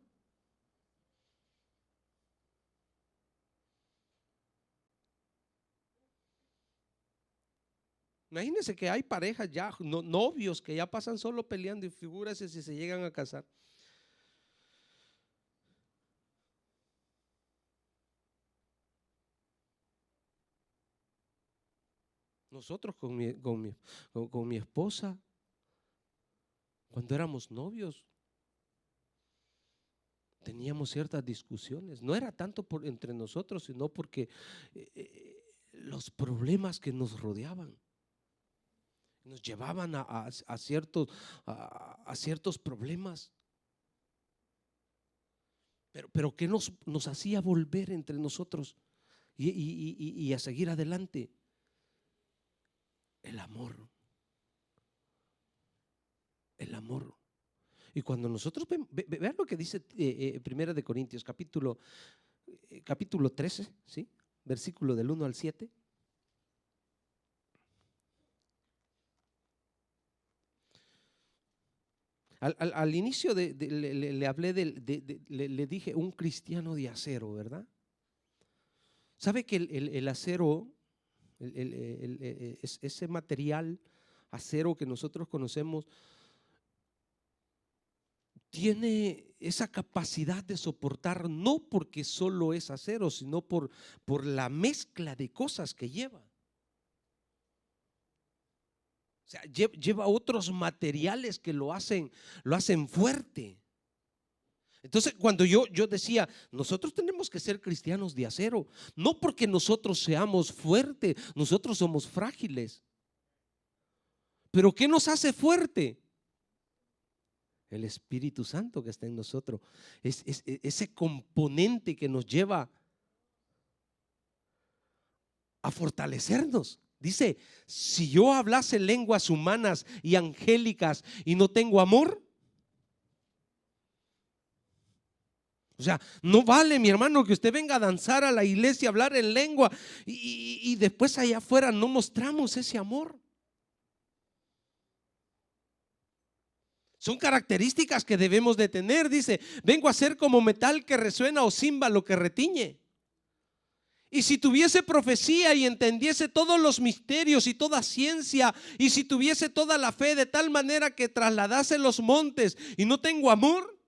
Imagínense que hay parejas ya, novios que ya pasan solo peleando, y figúrese si se llegan a casar. Nosotros con mi esposa, cuando éramos novios, teníamos ciertas discusiones. No era tanto entre nosotros, sino porque los problemas que nos rodeaban nos llevaban a ciertos problemas. Pero ¿qué nos hacía volver entre nosotros y a seguir adelante? El amor. El amor. Y cuando nosotros vean lo que dice Primera de Corintios capítulo 13, ¿sí? Versículo del 1 al 7. Al inicio le hablé le dije un cristiano de acero, ¿verdad? ¿Sabe que el acero, ese material acero que nosotros conocemos, tiene esa capacidad de soportar, no porque solo es acero, sino por la mezcla de cosas que lleva? O sea, lleva otros materiales que lo hacen fuerte. Entonces, cuando yo decía, nosotros tenemos que ser cristianos de acero, no porque nosotros seamos fuertes, nosotros somos frágiles. Pero ¿qué nos hace fuerte? El Espíritu Santo que está en nosotros, es ese componente que nos lleva a fortalecernos. Dice: si yo hablase lenguas humanas y angélicas y no tengo amor, o sea, no vale, mi hermano, que usted venga a danzar a la iglesia, a hablar en lengua y después allá afuera no mostramos ese amor. Son características que debemos de tener. Dice, vengo a ser como metal que resuena o címbalo que retiñe. Y si tuviese profecía y entendiese todos los misterios y toda ciencia, y si tuviese toda la fe de tal manera que trasladase los montes y no tengo amor,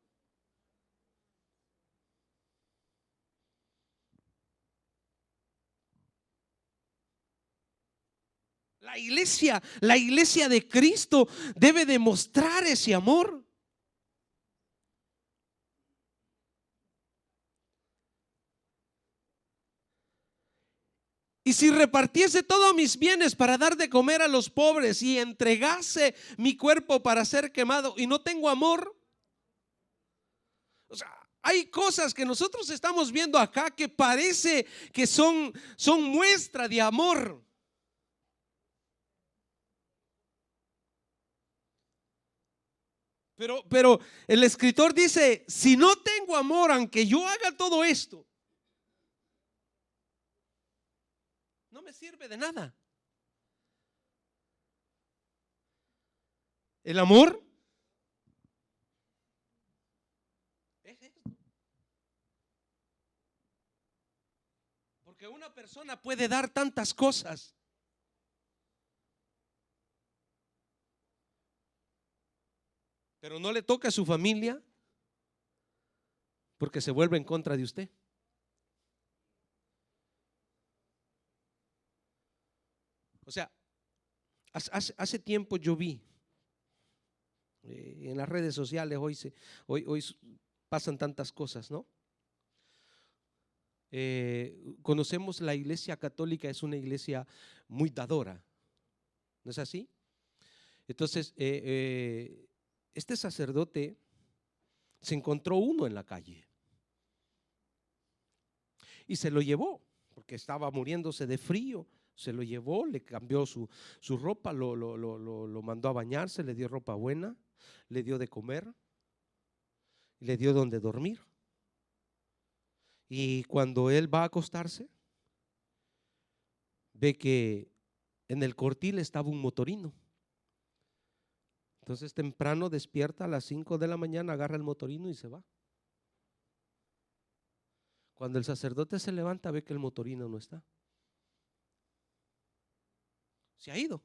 la iglesia de Cristo debe demostrar ese amor. Y si repartiese todos mis bienes para dar de comer a los pobres y entregase mi cuerpo para ser quemado y no tengo amor. O sea, hay cosas que nosotros estamos viendo acá que parece que son muestra de amor. Pero el escritor dice, si no tengo amor, aunque yo haga todo esto, no me sirve de nada. El amor es esto. Porque una persona puede dar tantas cosas, pero no le toca a su familia porque se vuelve en contra de usted. O sea, hace tiempo yo vi en las redes sociales, hoy pasan tantas cosas, ¿no? Conocemos la iglesia católica, es una iglesia muy dadora, ¿no es así? Entonces, este sacerdote se encontró uno en la calle y se lo llevó, porque estaba muriéndose de frío. Se lo llevó, le cambió su ropa, lo mandó a bañarse, le dio ropa buena, le dio de comer, le dio donde dormir. Y cuando él va a acostarse, ve que en el cortil estaba un motorino. Entonces temprano despierta a las 5 de la mañana, agarra el motorino y se va. Cuando el sacerdote se levanta, ve que el motorino no está. Se ha ido.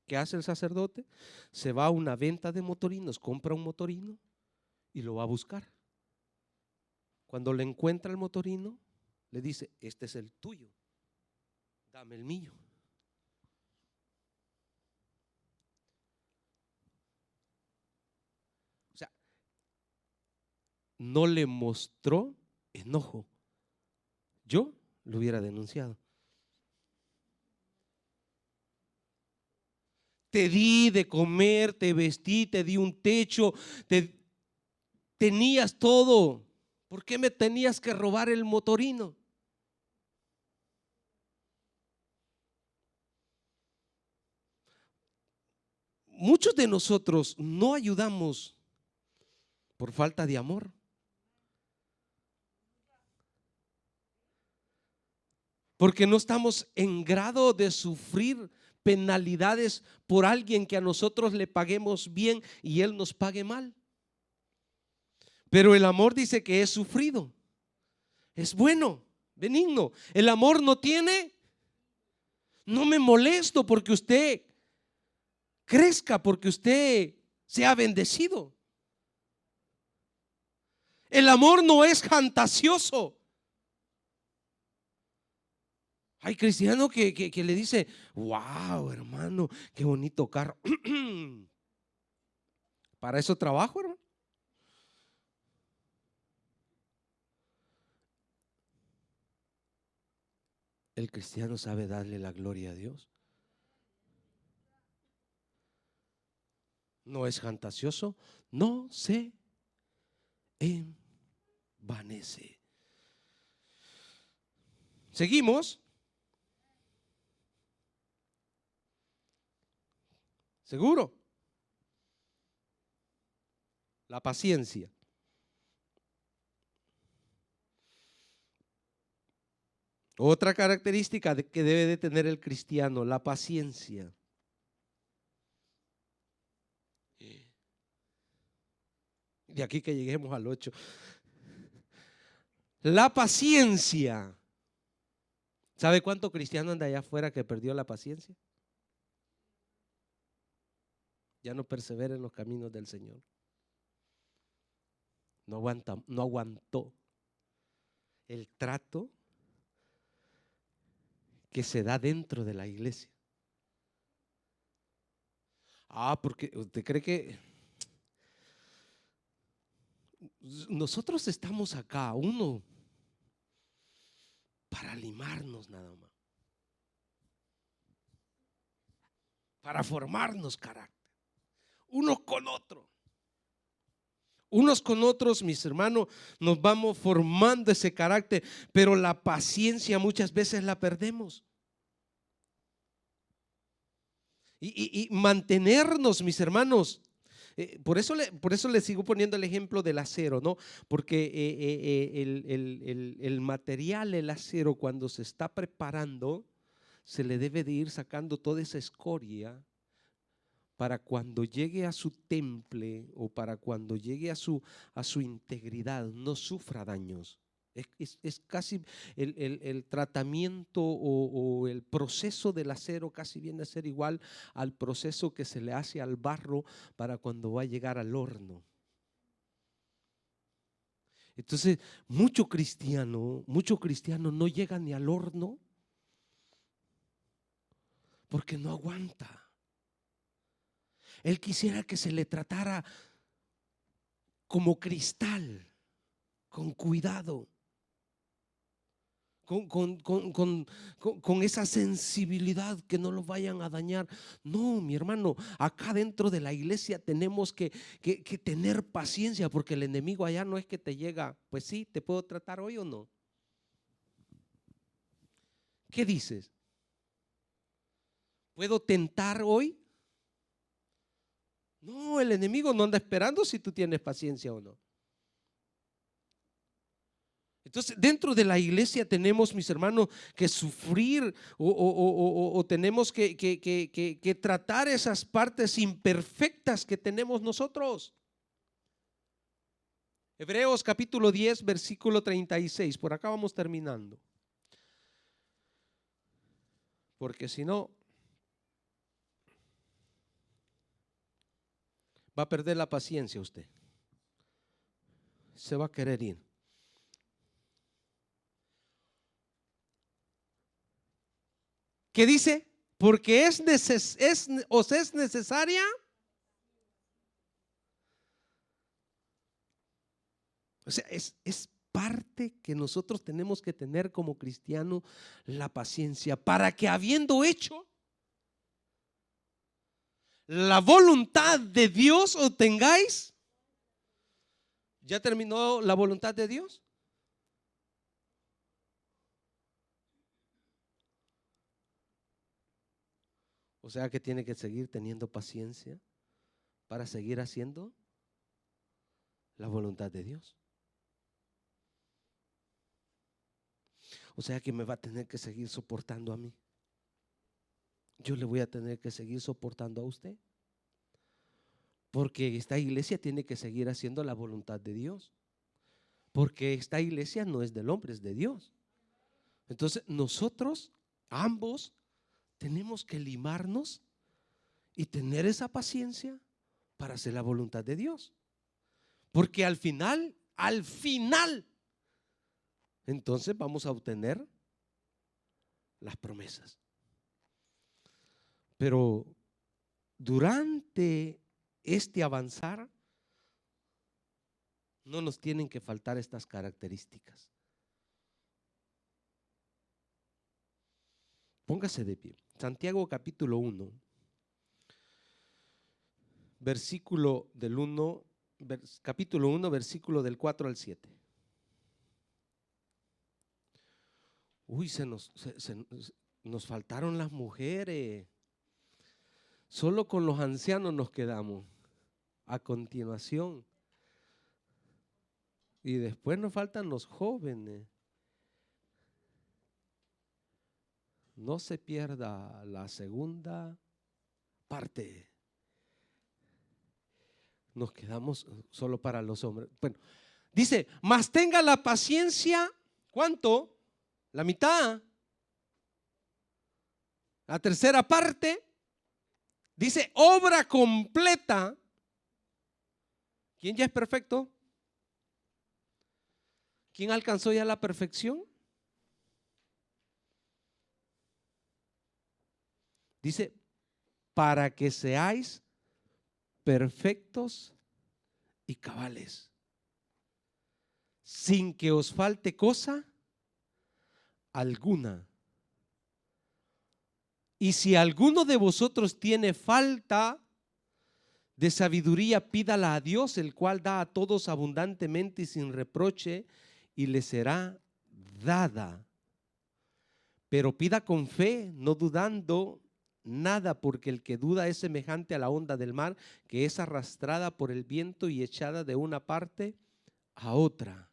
¿Qué hace el sacerdote? Se va a una venta de motorinos, compra un motorino y lo va a buscar. Cuando le encuentra el motorino, le dice, este es el tuyo, dame el mío. O sea, no le mostró enojo. Yo lo hubiera denunciado. Te di de comer, te vestí, te di un techo, tenías todo. ¿Por qué me tenías que robar el motorino? Muchos de nosotros no ayudamos por falta de amor. Porque no estamos en grado de sufrir penalidades por alguien que a nosotros le paguemos bien y él nos pague mal. Pero el amor dice que es sufrido, es bueno, benigno. El amor no tiene, no me molesto porque usted crezca, porque usted sea bendecido. El amor no es fantasioso. Hay cristiano que le dice, wow, hermano, qué bonito carro. Para eso trabajo, hermano. El cristiano sabe darle la gloria a Dios. No es fantasioso, no se envanece. Seguimos. ¿Seguro? La paciencia. Otra característica que debe de tener el cristiano, la paciencia. De aquí que lleguemos al 8. La paciencia. ¿Sabe cuánto cristiano anda allá afuera que perdió la paciencia? Ya no persevera en los caminos del Señor. No aguantó el trato que se da dentro de la iglesia. Porque usted cree que nosotros estamos acá, uno, para limarnos nada más, para formarnos carácter, unos con otros. Unos con otros, mis hermanos, nos vamos formando ese carácter, pero la paciencia muchas veces la perdemos. Y mantenernos, mis hermanos, por eso le sigo poniendo el ejemplo del acero, ¿no? Porque el material, el acero, cuando se está preparando, se le debe de ir sacando toda esa escoria para cuando llegue a su temple o para cuando llegue a su integridad no sufra daños. Es casi el tratamiento o el proceso del acero casi viene a ser igual al proceso que se le hace al barro para cuando va a llegar al horno. Entonces, mucho cristiano no llega ni al horno porque no aguanta. Él quisiera que se le tratara como cristal, con cuidado, con esa sensibilidad que no lo vayan a dañar. No, mi hermano, acá dentro de la iglesia tenemos que tener paciencia, porque el enemigo allá no es que te llega, pues sí, te puedo tratar hoy o no. ¿Qué dices? ¿Puedo tentar hoy? No, el enemigo no anda esperando si tú tienes paciencia o no. Entonces, dentro de la iglesia tenemos, mis hermanos, que sufrir o tenemos que tratar esas partes imperfectas que tenemos nosotros. Hebreos capítulo 10, versículo 36. Por acá vamos terminando. Porque si no, va a perder la paciencia usted. Se va a querer ir. ¿Qué dice? Porque es necesaria. O sea, es parte que nosotros tenemos que tener como cristianos, la paciencia, para que habiendo hecho la voluntad de Dios obtengáis. ¿Ya terminó la voluntad de Dios? O sea que tiene que seguir teniendo paciencia para seguir haciendo la voluntad de Dios. O sea que me va a tener que seguir soportando a mí. Yo le voy a tener que seguir soportando a usted. Porque esta iglesia tiene que seguir haciendo la voluntad de Dios. Porque esta iglesia no es del hombre, es de Dios. Entonces nosotros, ambos, tenemos que limarnos y tener esa paciencia para hacer la voluntad de Dios. Porque al final, entonces vamos a obtener las promesas. Pero durante este avanzar, no nos tienen que faltar estas características. Póngase de pie. Santiago capítulo 1, versículo del 1, capítulo 1, versículo del 4 al 7. Uy, nos faltaron las mujeres. Solo con los ancianos nos quedamos a continuación. Y después nos faltan los jóvenes. No se pierda la segunda parte. nos quedamos solo para los hombres. Bueno, dice, mas tenga la paciencia, ¿cuánto? La mitad. La tercera parte, dice, obra completa. ¿Quién ya es perfecto? ¿Quién alcanzó ya la perfección? Dice, para que seáis perfectos y cabales, sin que os falte cosa alguna. Y si alguno de vosotros tiene falta de sabiduría, pídala a Dios, el cual da a todos abundantemente y sin reproche, y le será dada. Pero pida con fe, no dudando nada, porque el que duda es semejante a la onda del mar, que es arrastrada por el viento y echada de una parte a otra.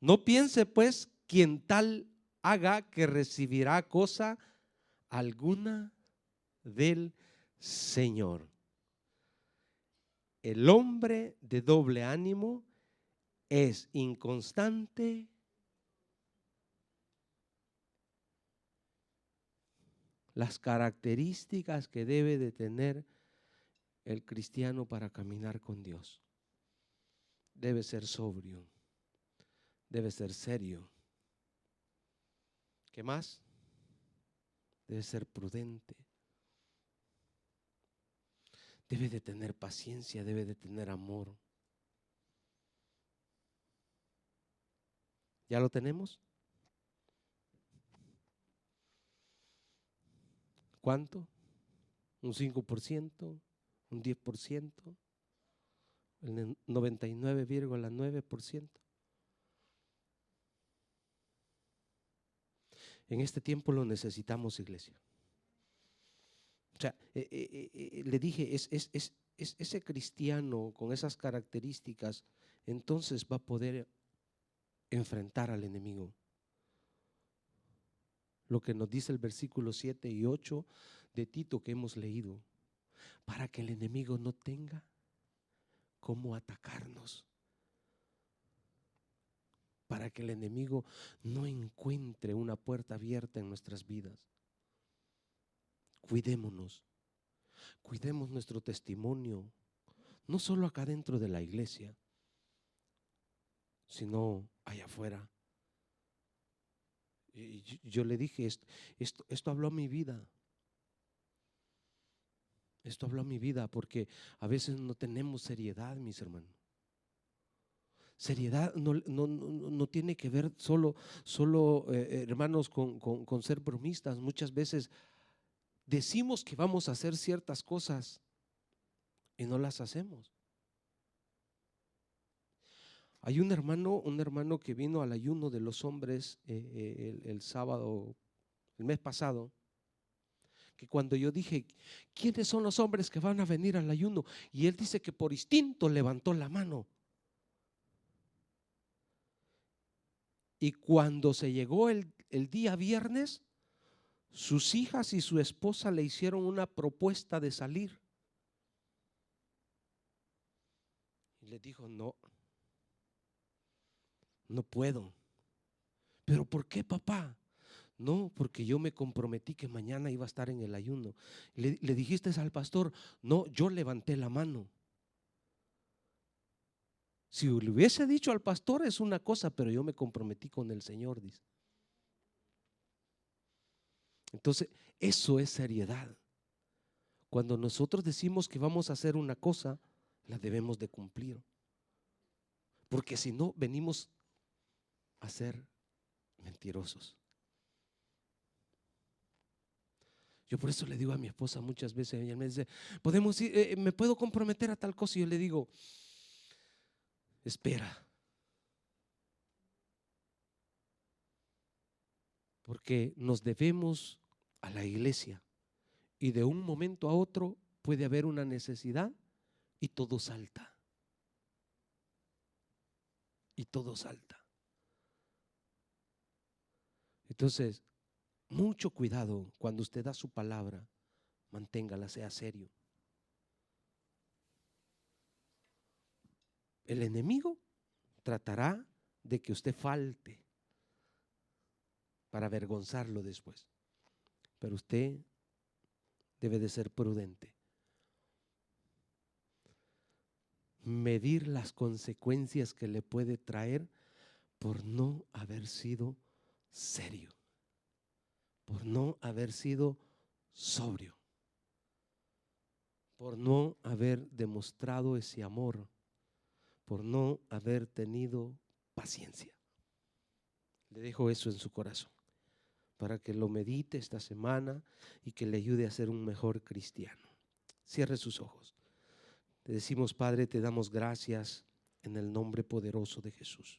No piense pues quien tal haga que recibirá cosa alguna del Señor. El hombre de doble ánimo es inconstante, las características que debe de tener el cristiano para caminar con Dios. Debe ser sobrio, debe ser serio. ¿Qué más? Debe ser prudente. Debe de tener paciencia, debe de tener amor. ¿Ya lo tenemos? ¿Cuánto? ¿Un 5%? ¿Un 10%? ¿El 99,9%? En este tiempo lo necesitamos, iglesia. O sea, le dije, es ese cristiano con esas características, entonces va a poder enfrentar al enemigo. Lo que nos dice el versículo 7 y 8 de Tito que hemos leído, para que el enemigo no tenga cómo atacarnos, para que el enemigo no encuentre una puerta abierta en nuestras vidas. Cuidémonos, cuidemos nuestro testimonio, no solo acá dentro de la iglesia, sino allá afuera. Y yo le dije, esto habló a mi vida. Esto habló a mi vida porque a veces no tenemos seriedad, mis hermanos. Seriedad no tiene que ver solo hermanos, con ser bromistas. Muchas veces decimos que vamos a hacer ciertas cosas y no las hacemos. Hay un hermano que vino al ayuno de los hombres el sábado, el mes pasado, que cuando yo dije, ¿quiénes son los hombres que van a venir al ayuno? Y él dice que por instinto levantó la mano. Y cuando se llegó el día viernes, sus hijas y su esposa le hicieron una propuesta de salir. Y le dijo, no puedo. ¿Pero por qué, papá? No, porque yo me comprometí que mañana iba a estar en el ayuno. Le dijiste al pastor, no, yo levanté la mano. Si le hubiese dicho al pastor es una cosa, pero yo me comprometí con el Señor, dice. Entonces, eso es seriedad. Cuando nosotros decimos que vamos a hacer una cosa, la debemos de cumplir. Porque si no, venimos a ser mentirosos. Yo por eso le digo a mi esposa muchas veces, ella me dice, podemos ir, ¿me puedo comprometer a tal cosa? Y yo le digo, espera. Porque nos debemos a la iglesia y de un momento a otro puede haber una necesidad y todo salta. Y todo salta. Entonces, mucho cuidado cuando usted da su palabra, manténgala, sea serio. el enemigo tratará de que usted falte para avergonzarlo después. Pero usted debe de ser prudente. Medir las consecuencias que le puede traer por no haber sido serio, por no haber sido sobrio, por no haber demostrado ese amor, por no haber tenido paciencia. Le dejo eso en su corazón para que lo medite esta semana y que le ayude a ser un mejor cristiano. Cierre sus ojos. Te decimos, Padre, te damos gracias en el nombre poderoso de Jesús.